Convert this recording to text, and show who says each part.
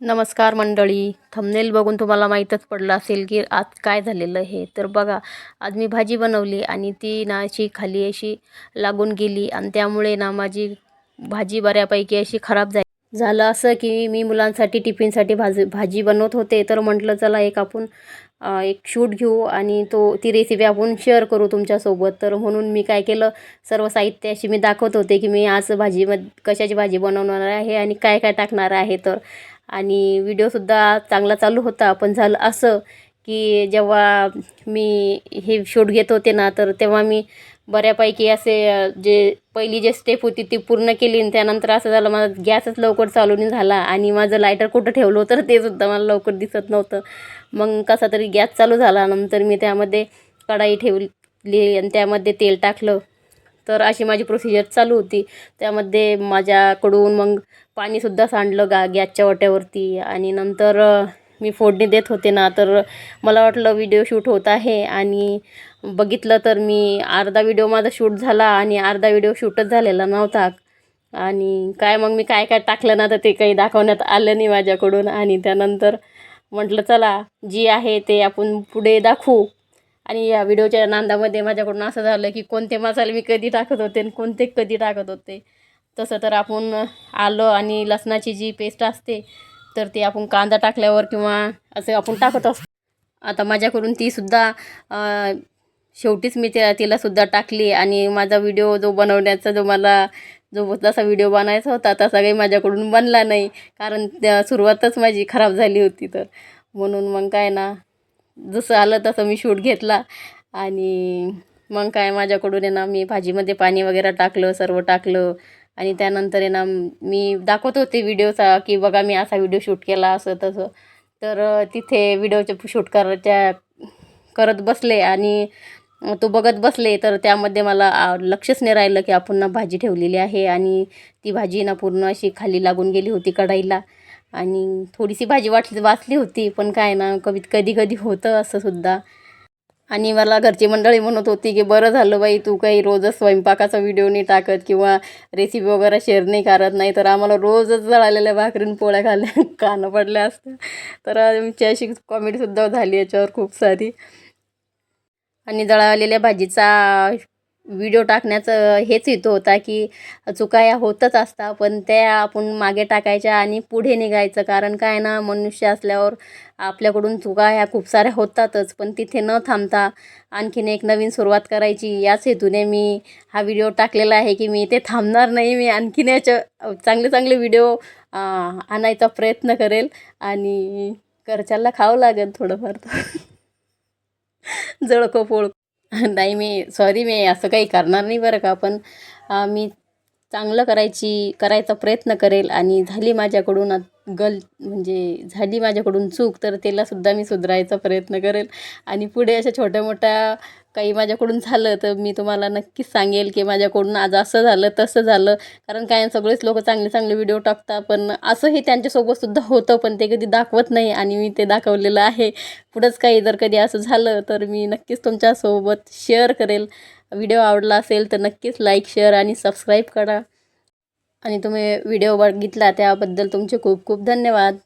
Speaker 1: नमस्कार मंडळी. थंबनेल बघून तुम्हाला माहीतच पडलं असेल की आज काय झालेलं आहे. तर बघा, आज मी भाजी बनवली आणि ती ना अशी खाली अशी लागून गेली आणि त्यामुळे ना माझी भाजी बऱ्यापैकी अशी खराब झालं असं की मी मुलांसाठी टिफिनसाठी भाजी बनवत होते. तर म्हटलं चला आपण एक शूट घेऊ आणि ती रेसिपी आपण शेअर करू तुमच्यासोबत. तर म्हणून मी काय केलं, सर्व साहित्य अशी मी दाखवत होते की मी आज कशाची भाजी बनवणार आहे आणि काय काय टाकणार आहे. आणि व्हिडिओसुद्धा चांगला चालू होता. पण झालं असं की जेव्हा मी हे शूट घेत होते ना, तर तेव्हा मी बऱ्यापैकी असे जे पहिली जे स्टेप होती ती पूर्ण केली आणि त्यानंतर असं झालं, माझा गॅसच लवकर चालू नाही झाला आणि माझं लायटर कुठं ठेवलं होतं ते सुद्धा मला लवकर दिसत नव्हतं. मग कसा तरी गॅस चालू झाला. नंतर मी त्यामध्ये कढाई ठेवली आणि त्यामध्ये तेल टाकलं. तर अशी माझी प्रोसिजर चालू होती. त्यामध्ये माझ्याकडून मग पाणीसुद्धा सांडलं गॅसच्या ओट्यावरती आणि नंतर मी फोडणी देत होते ना, तर मला वाटलं व्हिडिओ शूट होत आहे आणि बघितलं तर मी अर्धा व्हिडिओ माझा शूट झाला आणि अर्धा व्हिडिओ शूटच झालेला नव्हता. आणि मग मी काय काय टाकलं ना, तर ते काही दाखवण्यात आलं नाही माझ्याकडून. आणि त्यानंतर म्हटलं चला जी आहे ते आपण पुढे दाखवू. आणि या व्हिडिओच्या नांदामध्ये माझ्याकडून असं झालं की कोणते मसाले मी कधी टाकत होते आणि कोणते कधी टाकत होते. तसं तर आपण आलं आणि लसणाची जी पेस्ट असते, तर ती आपण कांदा टाकल्यावर किंवा असं आपण टाकत असतो. आता माझ्याकडून तीसुद्धा शेवटीच मी तिलासुद्धा टाकली आणि माझा व्हिडिओ जो बनवण्याचा जसा व्हिडिओ बनायचा होता तसा काही माझ्याकडून बनला नाही, कारण सुरुवातच माझी खराब झाली होती. तर म्हणून मग जसं आलं तसं मी शूट घेतला आणि मग माझ्याकडून आहे ना, मी भाजीमध्ये पाणी वगैरे टाकलं, सर्व टाकलं आणि त्यानंतर आहे ना, मी दाखवत होते व्हिडिओचा की बघा मी असा व्हिडिओ शूट केला असं तसं. तर तिथे व्हिडिओचे शूट करत बसले आणि तो बघत बसले. तर त्यामध्ये मला लक्षच नाही राहिलं की आपण ना भाजी ठेवलेली आहे आणि ती भाजी ना पूर्ण अशी खाली लागून गेली होती कढाईला आणि थोडीशी भाजी वाचली होती. पण कधी कधी होतं असं सुद्धा. आणि मला घरची मंडळी म्हणत होती की बरं झालं बाई, तू काही रोजच स्वयंपाकाचा व्हिडिओ नाही टाकत किंवा रेसिपी वगैरे शेअर नाही करत, नाही तर आम्हाला रोजच जळालेल्या भाकरीन पोळ्या खाणं पडल्या असतं. तर आमची अशी कॉमेडीसुद्धा झाली याच्यावर खूप सारी. आणि जळालेल्या भाजीचा व्हिडिओ टाकण्याचं हेच हेतू होता की चुका या होतच असतात, पण त्या आपण मागे टाकायच्या आणि पुढे निघायचं. कारण मनुष्य असल्यावर आपल्याकडून चुका ह्या खूप साऱ्या होतातच, पण तिथे न थांबता आणखीन एक नवीन सुरुवात करायची याच हेतूने मी हा व्हिडिओ टाकलेला आहे की मी इथे थांबणार नाही. मी आणखीन याच्या चांगले चांगले व्हिडिओ आणायचा प्रयत्न करेल आणि घरच्यांना खावं लागेल थोडंफार तर. जळको पोळको. नाही, मी असं काही करणार नाही बरं का. पण मी चांगलं करायचा प्रयत्न करेल आणि झाली माझ्याकडून चूक, तर त्यालासुद्धा मी सुधारायचा प्रयत्न करेल. आणि पुढे अशा छोट्या मोठ्या काही माझ्याकडून झालं तर मी तुम्हाला नक्कीच सांगेल की माझ्याकडून आज असं झालं तसं झालं. कारण सगळेच लोक चांगले चांगले व्हिडिओ टाकतात, पण असंही त्यांच्यासोबतसुद्धा होतं, पण ते कधी दाखवत नाही आणि मी ते दाखवलेलं आहे. पुढंच काही जर कधी असं झालं तर मी नक्कीच तुमच्यासोबत शेअर करेल. व्हिडिओ आवडला असेल तर नक्कीच लाईक, शेअर आणि सबस्क्राईब करा. आणि तुम्ही व्हिडिओ बघितला त्याबद्दल तुमचे खूप खूप धन्यवाद.